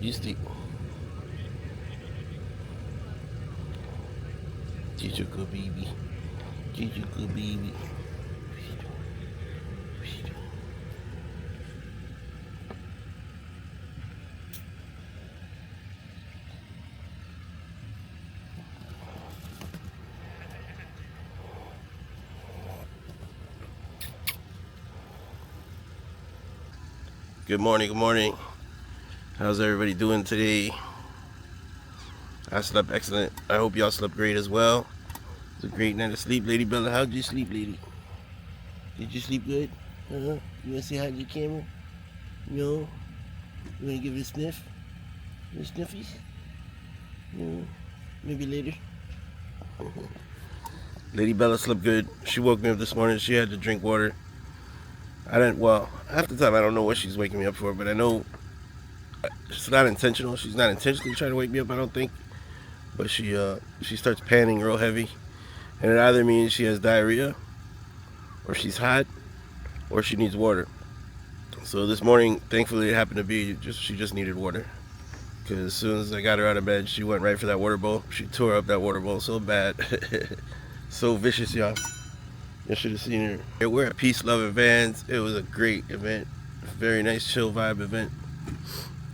You sleep. She's a good baby. She's a good baby. Good morning, good morning. How's everybody doing today? I slept excellent. I hope y'all slept great as well. It was a great night of sleep. Lady Bella, how'd you sleep, lady? Did you sleep good? Uh-huh. You wanna say hi to the camera? No? You wanna give it a sniff? No sniffies? No? Maybe later? Lady Bella slept good. She woke me up this morning. She had to drink water. I didn't, well, half the time I don't know what she's waking me up for, but I know it's not intentional. She's not intentionally trying to wake me up, I don't think. But she starts panting real heavy. And it either means she has diarrhea, or she's hot, or she needs water. So this morning, thankfully, it happened to be she just needed water. Because as soon as I got her out of bed, she went right for that water bowl. She tore up that water bowl so bad. So vicious, y'all. You should have seen her. We're at Peace, Love, and Vans. It was a great event. Very nice, chill vibe event.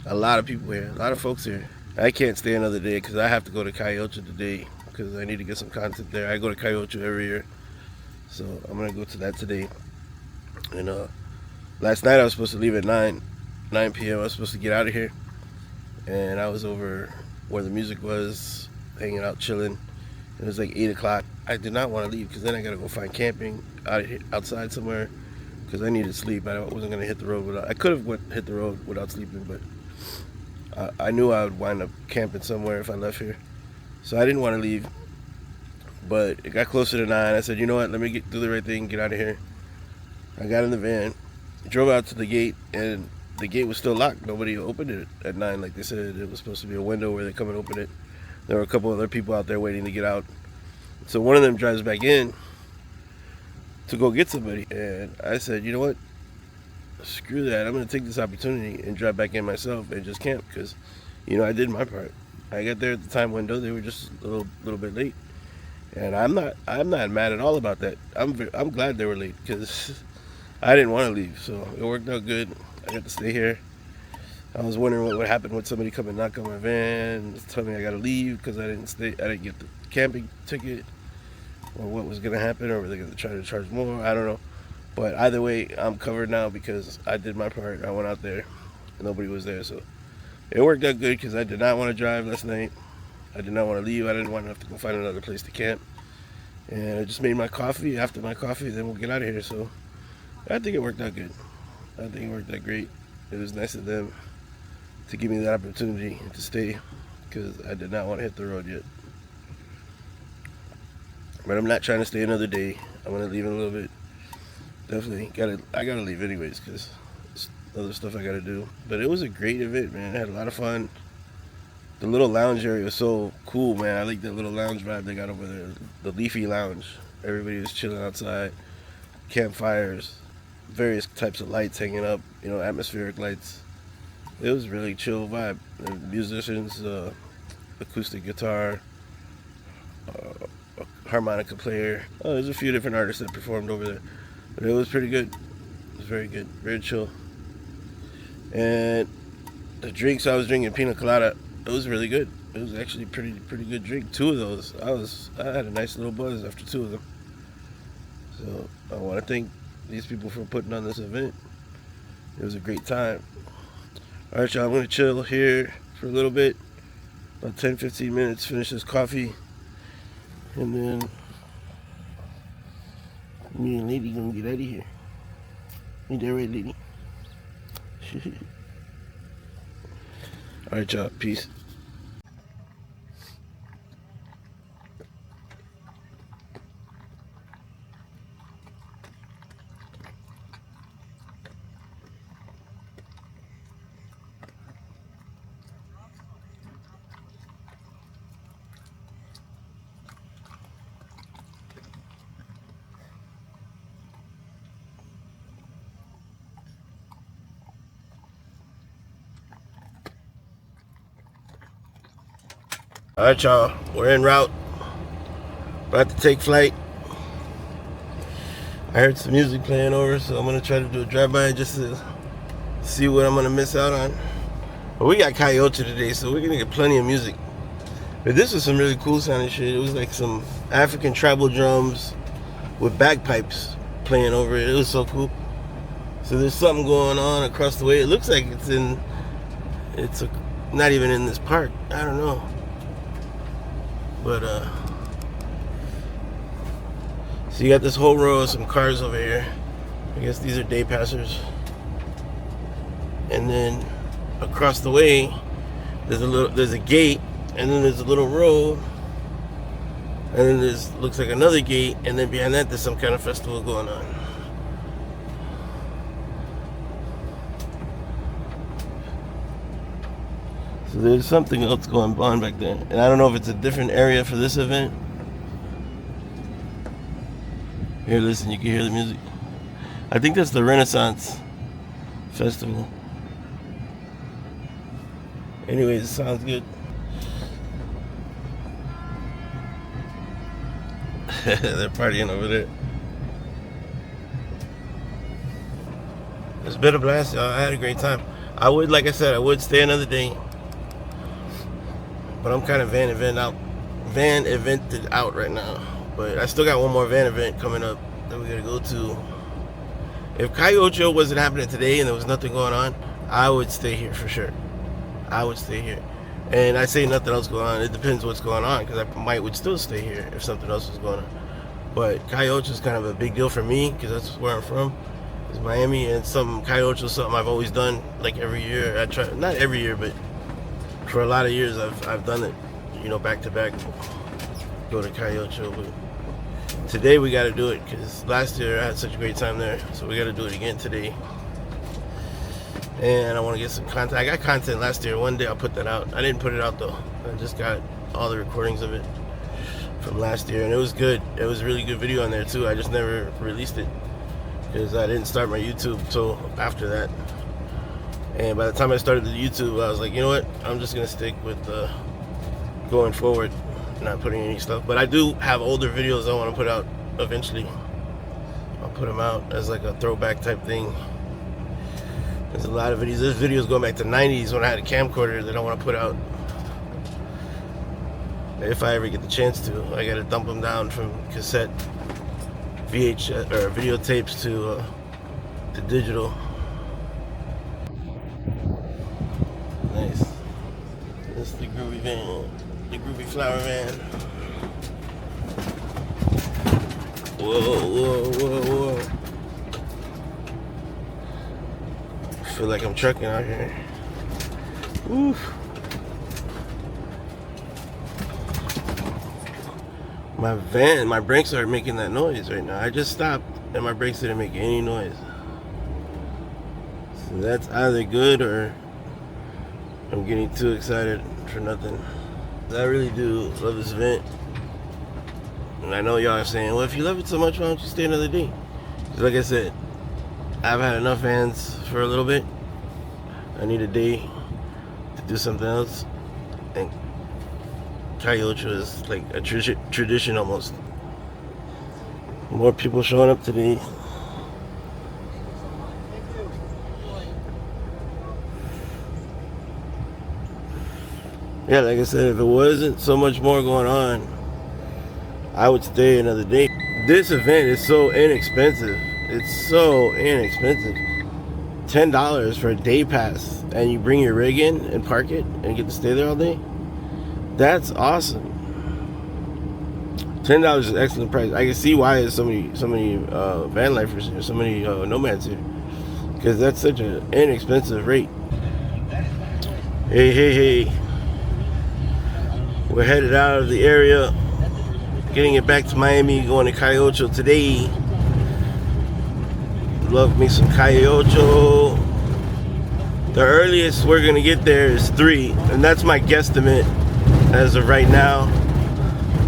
A lot of people here. A lot of folks here. I can't stay another day because I have to go to Calle Ocho today because I need to get some content there. I go to Calle Ocho every year. So I'm going to go to that today. And last night I was supposed to leave at 9 p.m. I was supposed to get out of here. And I was over where the music was, hanging out, chilling. It was like 8 o'clock. I did not want to leave because then I got to go find camping outside somewhere because I needed sleep. I wasn't going to hit the road without. I could have hit the road without sleeping, but I knew I would wind up camping somewhere if I left here. So I didn't want to leave. But it got closer to 9. I said, you know what, let me do the right thing, get out of here. I got in the van, drove out to the gate, and the gate was still locked. Nobody opened it at 9 like they said. It was supposed to be a window where they come and open it. There were a couple other people out there waiting to get out. So one of them drives back in to go get somebody. And I said, you know what? Screw that. I'm going to take this opportunity and drive back in myself and just camp because, I did my part. I got there at the time window. They were just a little bit late. And I'm not mad at all about that. I'm glad they were late because I didn't want to leave. So it worked out good. I got to stay here. I was wondering what would happen when somebody come and knock on my van and tell me I got to leave because I didn't get the camping ticket, or what was going to happen, or were they going to try to charge more? I don't know. But either way, I'm covered now because I did my part. I went out there. Nobody was there. So it worked out good because I did not want to drive last night. I did not want to leave. I didn't want to have to go find another place to camp. And I just made my coffee. After my coffee, then we'll get out of here. So I think it worked out good. I think it worked out great. It was nice of them to give me that opportunity to stay because I did not want to hit the road yet. But I'm not trying to stay another day. I'm going to leave in a little bit. Definitely I gotta leave anyways because there's other stuff I gotta do. But it was a great event, man. I had a lot of fun. The little lounge area was so cool, man. I like that little lounge vibe they got over there. The leafy lounge. Everybody was chilling outside. Campfires. Various types of lights hanging up. Atmospheric lights. It was really chill vibe. The musicians, acoustic guitar, a harmonica player. Oh, there's a few different artists that performed over there. But it was pretty good. It was very good. Very chill. And the drinks, I was drinking pina colada. It was really good. It was actually pretty good drink. 2 of those. I had a nice little buzz after 2 of them. So I want to thank these people for putting on this event. It was a great time. All right, y'all. I'm going to chill here for a little bit. About 10-15 minutes. Finish this coffee. And then me and Lady gonna get out of here. Ain't that right, Lady? Alright, y'all. Peace. Alright, y'all, we're en route, about to take flight. I heard some music playing over, so I'm gonna try to do a drive-by just to see what I'm gonna miss out on. But we got Calle Ocho today, so we're gonna get plenty of music. But this was some really cool sounding shit. It was like some African tribal drums with bagpipes playing over it. It was so cool. So there's something going on across the way. It looks like it's not even in this park. I don't know. But so you got this whole row of some cars over here. I guess these are day passers. And then across the way, there's a gate, and then there's a little road, and then there's looks like another gate, and then behind that there's some kind of festival going on. So there's something else going on back there, and I don't know if it's a different area for this event. Here, listen, you can hear the music. I think that's the Renaissance Festival. Anyways, it sounds good. They're partying over there. It's been a blast, y'all. I had a great time. Like I said, I would stay another day. But I'm kind of van evented out right now. But I still got one more van event coming up that we gotta go to. If Calle Ocho wasn't happening today and there was nothing going on, I would stay here for sure. I would stay here. And I say nothing else going on. It depends what's going on, because I would still stay here if something else was going on. But Calle Ocho is kind of a big deal for me, because that's where I'm from. It's Miami, and Calle Ocho is something I've always done, like every year. I try, not every year, but for a lot of years I've done it, you know, back to back. Go to Calle Ocho, but today we got to do it because last year I had such a great time there, so we got to do it again today. And I want to get some content. I got content last year. One day I'll put that out. I didn't put it out though. I just got all the recordings of it from last year, and it was good. It was a really good video on there too. I just never released it because I didn't start my YouTube till after that. And by the time I started the YouTube, I was like, you know what? I'm just gonna stick with going forward, not putting any stuff. But I do have older videos I want to put out eventually. I'll put them out as like a throwback type thing. There's a lot of videos. There's videos going back to the 90s when I had a camcorder that I want to put out. If I ever get the chance to, I gotta dump them down from cassette, VHS or videotapes to digital. Nice. This is the groovy van, the groovy flower van. Whoa, whoa, whoa, whoa. I feel like I'm trucking out here. Oof. My brakes are making that noise right now. I just stopped and my brakes didn't make any noise. So that's either good or I'm getting too excited for nothing. I really do love this event. And I know y'all are saying, well, if you love it so much, why don't you stay another day? Because like I said, I've had enough vans for a little bit. I need a day to do something else. And Calle Ocho is like a tradition almost. More people showing up today. Yeah, like I said, if it wasn't so much more going on, I would stay another day. This event is so inexpensive. It's so inexpensive. $10 for a day pass, and you bring your rig in and park it and get to stay there all day. That's awesome. $10 is an excellent price. I can see why there's so many van lifers here, so many nomads here, because that's such an inexpensive rate. Hey. We're headed out of the area, getting it back to Miami, going to Calle Ocho today. Love me some Calle Ocho. The earliest we're gonna get there is 3, and that's my guesstimate as of right now.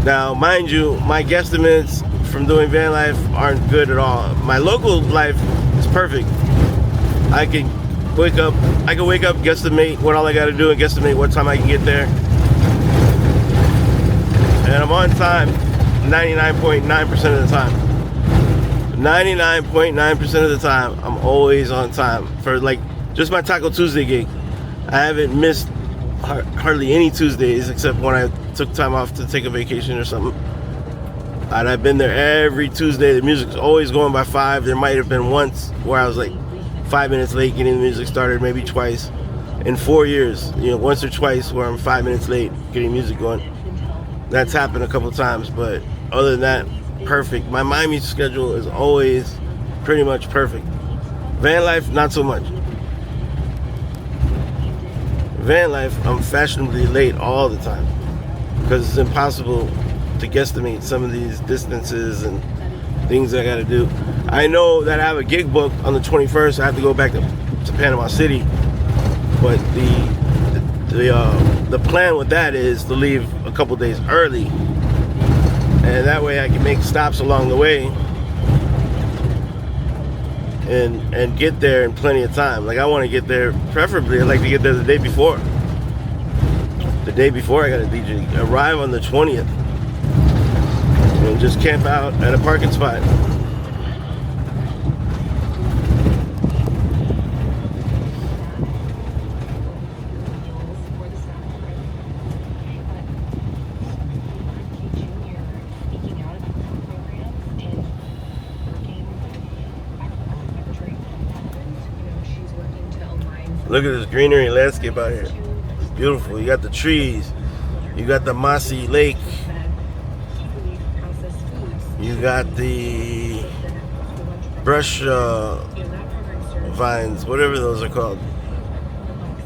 Now, mind you, my guesstimates from doing van life aren't good at all. My local life is perfect. I can wake up, guesstimate what all I gotta do, and guesstimate what time I can get there. and I'm on time 99.9% of the time. 99.9% of the time, I'm always on time. For like just my Taco Tuesday gig, I haven't missed hardly any Tuesdays except when I took time off to take a vacation or something. And I've been there every Tuesday. The music's always going by 5. There might have been once where I was like 5 minutes late getting the music started, maybe twice. In 4 years, once or twice where I'm 5 minutes late getting music going. That's happened a couple times, but other than that, perfect. My Miami schedule is always pretty much perfect. Van life, not so much. Van life, I'm fashionably late all the time because it's impossible to guesstimate some of these distances and things I gotta do. I know that I have a gig booked on the 21st. I have to go back to Panama City, but the plan with that is to leave a couple days early, and that way I can make stops along the way and get there in plenty of time. Like I want to get there, preferably I'd like to get there the day before. The day before I got a DJ. Arrive on the 20th and just camp out at a parking spot. Look at this greenery landscape out here. It's beautiful. You got the trees. You got the mossy lake. You got the brush vines, whatever those are called.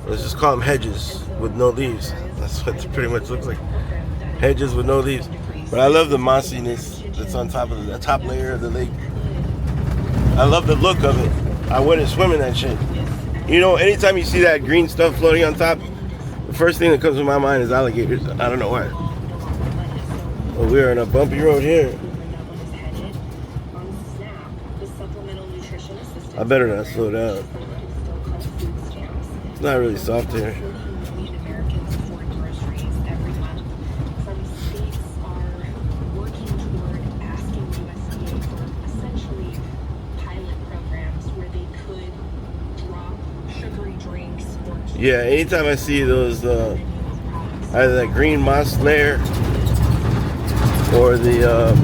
Let's just call them hedges with no leaves. That's what it pretty much looks like. Hedges with no leaves. But I love the mossiness that's on top of the top layer of the lake. I love the look of it. I wouldn't swim in that shit. Anytime you see that green stuff floating on top, the first thing that comes to my mind is alligators. I don't know why. Well, we're on a bumpy road here. I better not slow down. It's not really soft here. Yeah, anytime I see those, either that green moss layer or the,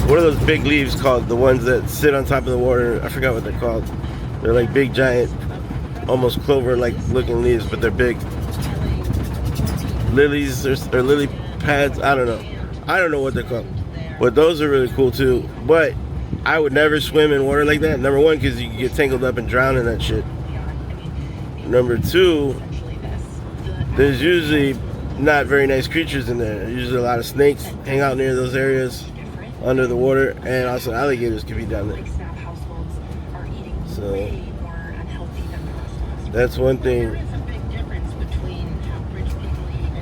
what are those big leaves called? The ones that sit on top of the water. I forgot what they're called. They're like big, giant, almost clover-like looking leaves, but they're big. Lilies or lily pads. I don't know. I don't know what they're called. But those are really cool too. But I would never swim in water like that. Number one, because you can get tangled up and drown in that shit. Number two, there's usually not very nice creatures in there. Usually a lot of snakes hang out near those areas under the water, and also alligators can be down there. So that's one thing.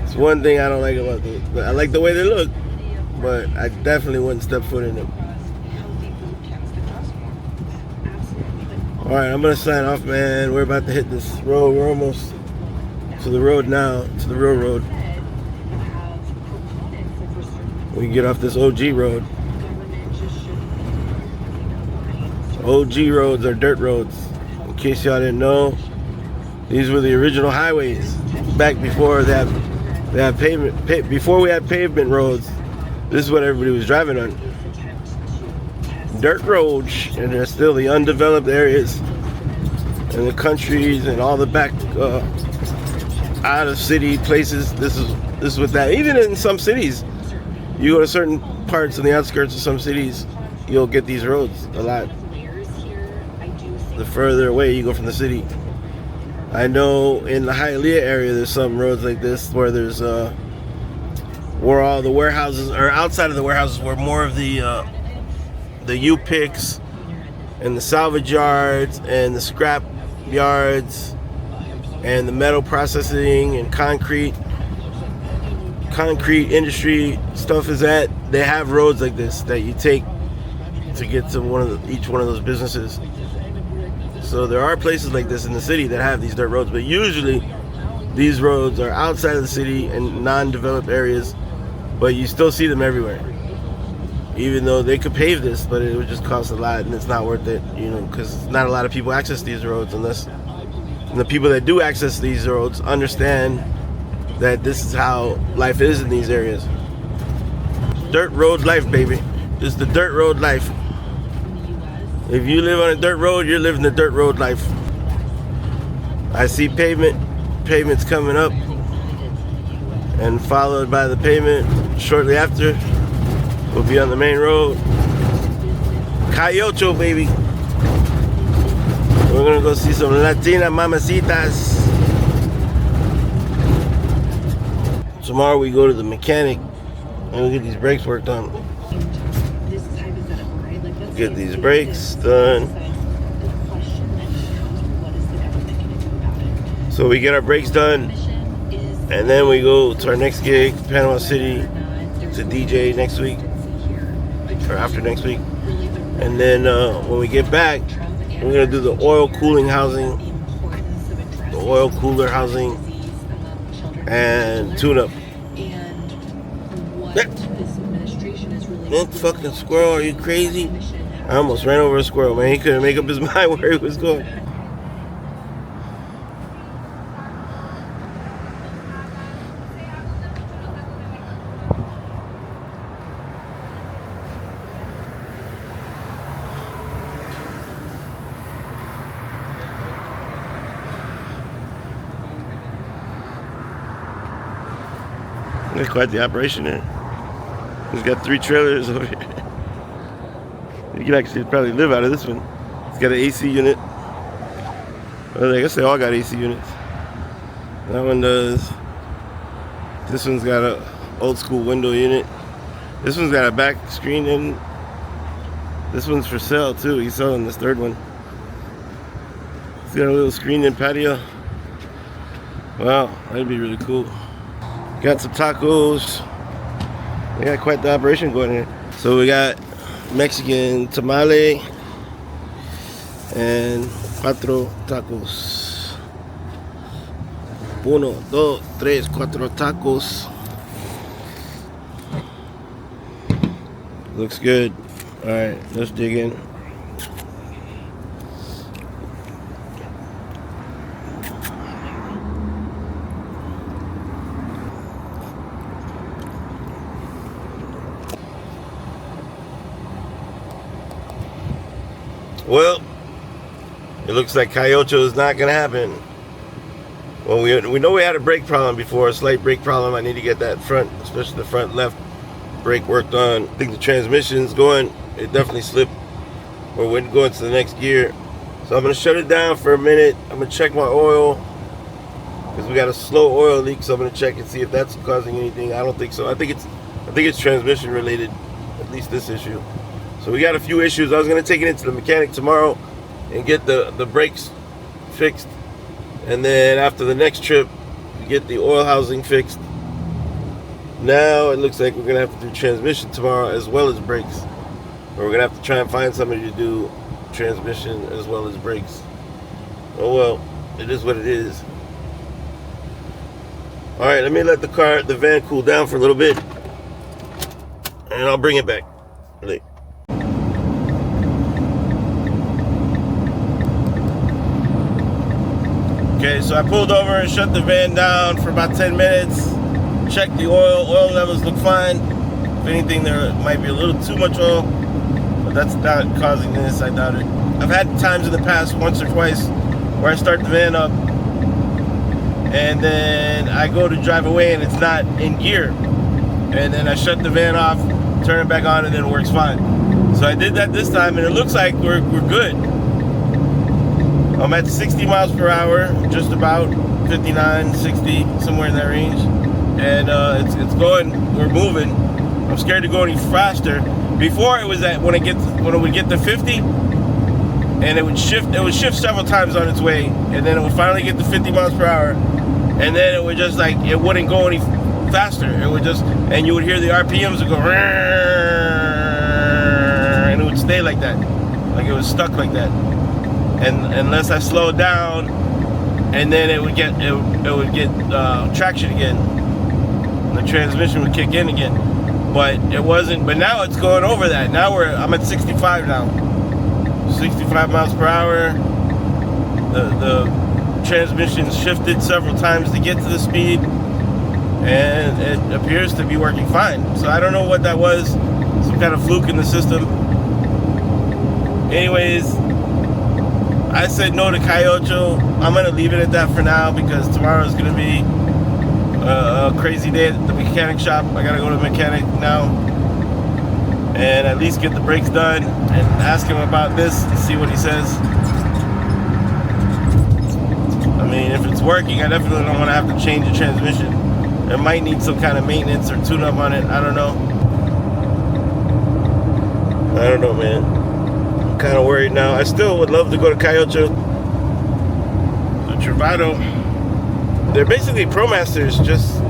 It's one thing I don't like about them. I like the way they look, but I definitely wouldn't step foot in them. Alright, I'm gonna sign off, man. We're about to hit this road. We're almost to the road now, to the real road. We can get off this OG road. OG roads are dirt roads. In case y'all didn't know, these were the original highways back before they had pavement. Before we had pavement roads, this is what everybody was driving on. Dirt roads, and there's still the undeveloped areas and the countries and all the back out of city places. This is what that. Even in some cities, you go to certain parts in the outskirts of some cities, you'll get these roads a lot. The further away you go from the city. I know in the Hialeah area there's some roads like this where there's where all the warehouses, or outside of the warehouses, where more of the U-Picks and the salvage yards and the scrap yards and the metal processing and concrete industry stuff is at. They have roads like this that you take to get to each one of those businesses. So there are places like this in the city that have these dirt roads, but usually these roads are outside of the city and non-developed areas but you still see them everywhere. Even though they could pave this, but it would just cost a lot, and it's not worth it, you know, because not a lot of people access these roads unless, and the people that do access these roads understand that this is how life is in these areas. Dirt road life, baby. It's the dirt road life. If you live on a dirt road, you're living the dirt road life. I see pavement's coming up, and followed by the pavement shortly after, we'll be on the main road. Calle Ocho, baby. We're gonna go see some Latina mamacitas. Tomorrow we go to the mechanic and we get these brakes worked on. Get these brakes done. So we get our brakes done, and then we go to our next gig, Panama City, to DJ next week, or after next week. And then when we get back, we're gonna do the oil cooling housing, the oil cooler housing, and tune up. That fucking squirrel, are you crazy? I almost ran over a squirrel, man. He couldn't make up his mind where he was going. That's quite the operation there. He's got 3 trailers over here. You can actually probably live out of this one. It's got an AC unit. Well, I guess they all got AC units. That one does. This one's got a old school window unit. This one's got a back screen in. This one's for sale too. He's selling this 3rd one. It's got a little screen in patio. Wow, that'd be really cool. Got some tacos. We got quite the operation going here. So we got Mexican tamale and 4 tacos. 1, 2, 3, 4 tacos. Looks good. All right, let's dig in. Well, it looks like Calle Ocho is not going to happen. Well, we know we had a brake problem before, a slight brake problem. I need to get that front, especially the front left brake worked on. I think the transmission's going. It definitely slipped or wouldn't go into the next gear. So I'm going to shut it down for a minute. I'm going to check my oil because we got a slow oil leak. So I'm going to check and see if that's causing anything. I don't think so. I think it's transmission related, at least this issue. So we got a few issues. I was going to take it into the mechanic tomorrow and get the brakes fixed. And then after the next trip, get the oil housing fixed. Now it looks like we're going to have to do transmission tomorrow as well as brakes. Or we're going to have to try and find somebody to do transmission as well as brakes. Oh well, it is what it is. Alright, let me let the van cool down for a little bit. And I'll bring it back. Later. Okay, so I pulled over and shut the van down for about 10 minutes. Checked the oil. Oil levels look fine. If anything, there might be a little too much oil, but that's not causing this, I doubt it. I've had times in the past, once or twice, where I start the van up and then I go to drive away and it's not in gear. And then I shut the van off, turn it back on, and then it works fine. So I did that this time and it looks like we're good. I'm at 60 miles per hour, just about 59, 60, somewhere in that range. And it's going, we're moving. I'm scared to go any faster. Before it was that when it would get to 50, and it would shift several times on its way, and then it would finally get to 50 miles per hour, and then it would just like, it wouldn't go any faster. It would just, and you would hear the RPMs would go, and it would stay like that. Like it was stuck like that. And unless I slowed down, and then it would get traction again. the transmission would kick in again. But it wasn't. But now it's going over that. Now I'm at 65 now. 65 miles per hour. The transmission shifted several times to get to the speed, and it appears to be working fine. So I don't know what that was. Some kind of fluke in the system. Anyways, I said no to Calle Ocho. I'm gonna leave it at that for now because tomorrow's gonna be a crazy day at the mechanic shop. I gotta go to the mechanic now and at least get the brakes done and ask him about this and see what he says. I mean, if it's working, I definitely don't want to have to change the transmission. It might need some kind of maintenance or tune-up on it. I don't know. I don't know, man. I'm kind of worried now. I still would love to go to Calle Ocho. The Travado. They're basically ProMasters, just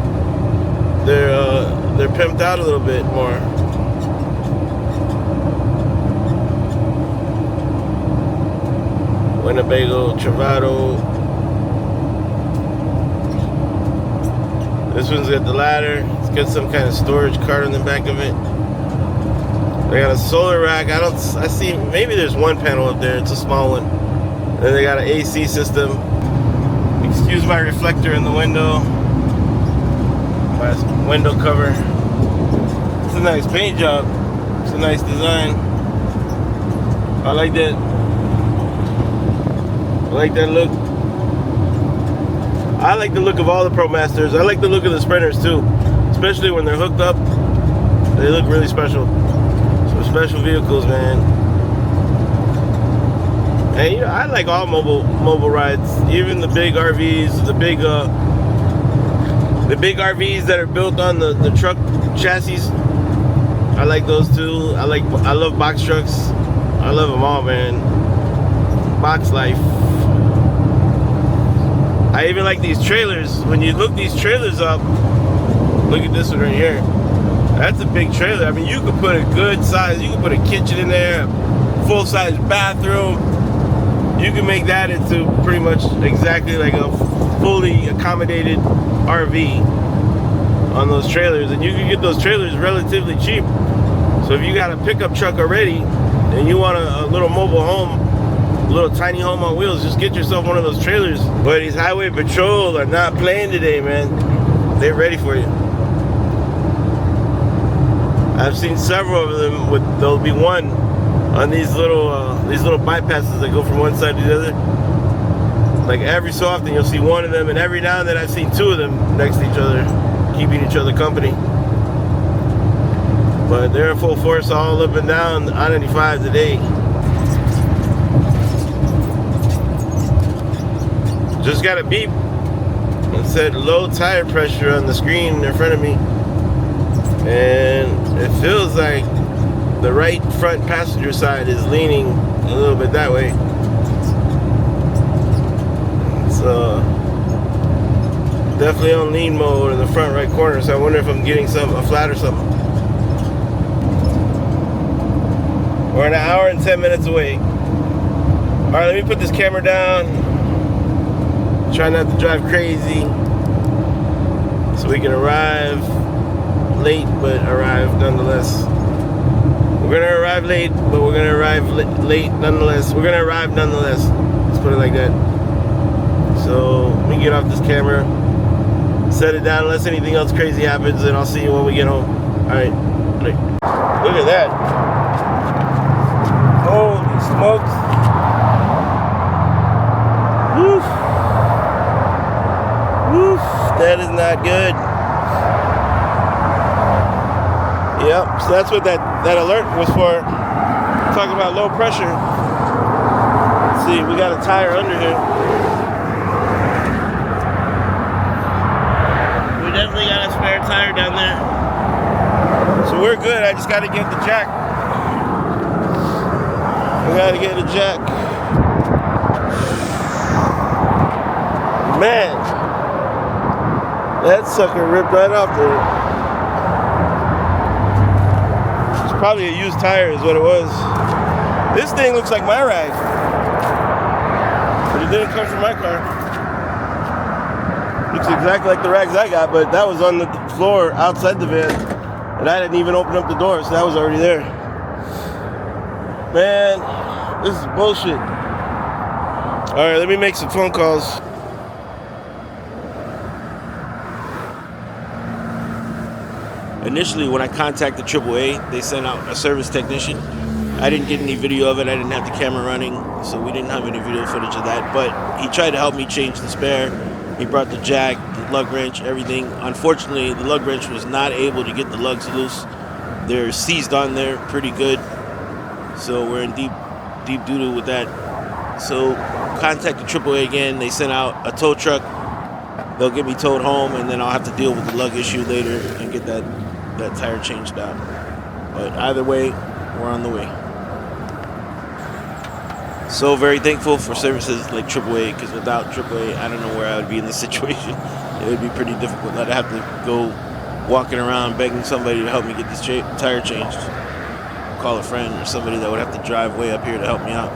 they're pimped out a little bit more. Winnebago, Travado. This one's got the ladder. It's got some kind of storage cart on the back of it. They got a solar rack. I see maybe there's one panel up there. It's a small one. Then they got an AC system. Excuse my reflector in the window. My window cover. It's a nice paint job. It's a nice design. I like that. I like that look. I like the look of all the ProMasters. I like the look of the Sprinters too. Especially when they're hooked up. They look really special. Some special vehicles, man. And you know, I like all mobile rides. Even the big RVs, the big RVs that are built on the truck chassis. I like those too. I love box trucks. I love them all, man. Box life. I even like these trailers. When you look these trailers up, look at this one right here. That's a big trailer. I mean, you could put a good size, you could put a kitchen in there, full-size bathroom. You can make that into pretty much exactly like a fully accommodated RV on those trailers. And you can get those trailers relatively cheap. So if you got a pickup truck already and you want a little mobile home, little tiny home on wheels, just get yourself one of those trailers. But these highway patrol are not playing today, man. They're ready for you. I've seen several of them. There'll be one on these little bypasses that go from one side to the other. Like every so often you'll see one of them, and every now and then I've seen two of them next to each other, keeping each other company. But they're in full force all up and down I-95 today. Just got a beep. It said low tire pressure on the screen in front of me. And it feels like the right front passenger side is leaning a little bit that way. It's definitely on lean mode in the front right corner, so I wonder if I'm getting a flat or something. We're an hour and 10 minutes away. Alright, let me put this camera down. Try not to drive crazy so we can arrive late but arrive nonetheless. We're gonna arrive late, but we're gonna arrive late nonetheless. We're gonna arrive nonetheless. Let's put it like that. So let me get off this camera, set it down unless anything else crazy happens, and I'll see you when we get home. Alright. Look at that. Holy smokes. Woof. Woof, that is not good. Yep, so that's what that alert was for. Talking about low pressure. Let's see, we got a tire under here. We definitely got a spare tire down there. So we're good, I just gotta get the jack. We gotta get the jack. Man. That sucker ripped right off there. It's probably a used tire is what it was. This thing looks like my rag. But it didn't come from my car. Looks exactly like the rags I got, but that was on floor outside the van, and I didn't even open up the door, so that was already there. Man, this is bullshit. All right, let me make some phone calls. Initially, when I contacted AAA, they sent out a service technician. I didn't get any video of it. I didn't have the camera running, so we didn't have any video footage of that. But he tried to help me change the spare. He brought the jack, the lug wrench, everything. Unfortunately, the lug wrench was not able to get the lugs loose. They're seized on there pretty good, so we're in deep doo-doo with that. So contacted AAA again. They sent out a tow truck. They'll get me towed home, and then I'll have to deal with the lug issue later and get that tire changed out. But either way, we're on the way. So very thankful for services like AAA, because without AAA, I don't know where I would be in this situation. It would be pretty difficult. I'd have to go walking around begging somebody to help me get this tire changed. Call a friend or somebody that would have to drive way up here to help me out.